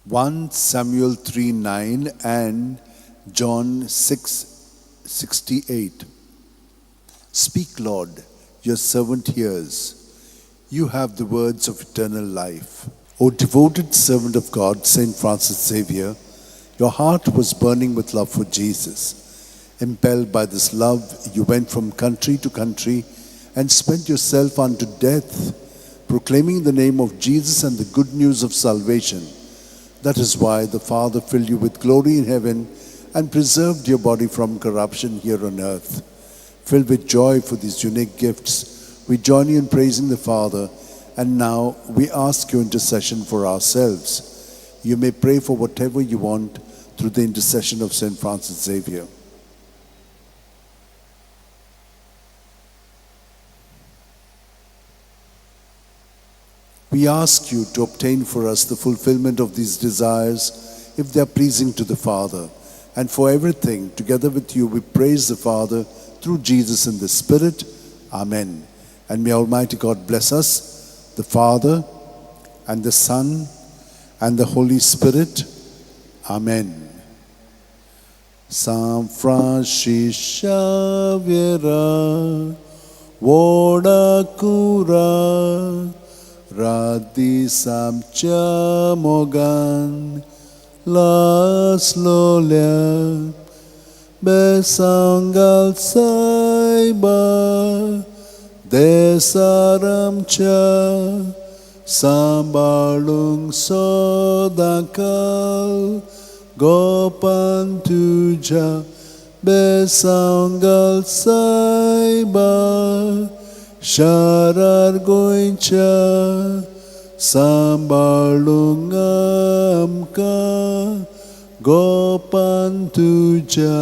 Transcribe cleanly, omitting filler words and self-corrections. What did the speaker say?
1 Samuel 3:9 and John 6:68. Speak, Lord, your servant hears. You have the words of eternal life. O devoted servant of God, Saint Francis Xavier, your heart was burning with love for Jesus. Impelled by this love, you went from country to country and spent yourself unto death, proclaiming the name of Jesus and the good news of salvation. That is why the Father filled you with glory in heaven and preserved your body from corruption here on earth. Filled with joy for these unique gifts, we join you in praising the Father, and now we ask your intercession for ourselves. You may pray for whatever you want through the intercession of Saint Francis Xavier. We ask you to obtain for us the fulfillment of these desires, if they are pleasing to the Father. And for everything, together with you, we praise the Father through Jesus in the Spirit. Amen. And may Almighty God bless us, the Father, and the Son, and the Holy Spirit. Amen. San Francis Xavier, Vodacura, Radi Samcha Mogan, Las Lolia, Besangal Saiba, Desaramcha, Sambalung Sodakal, Gopantuja, Besangal Saiba, Sharar Goincha, Sambalungamka, Gopantuja.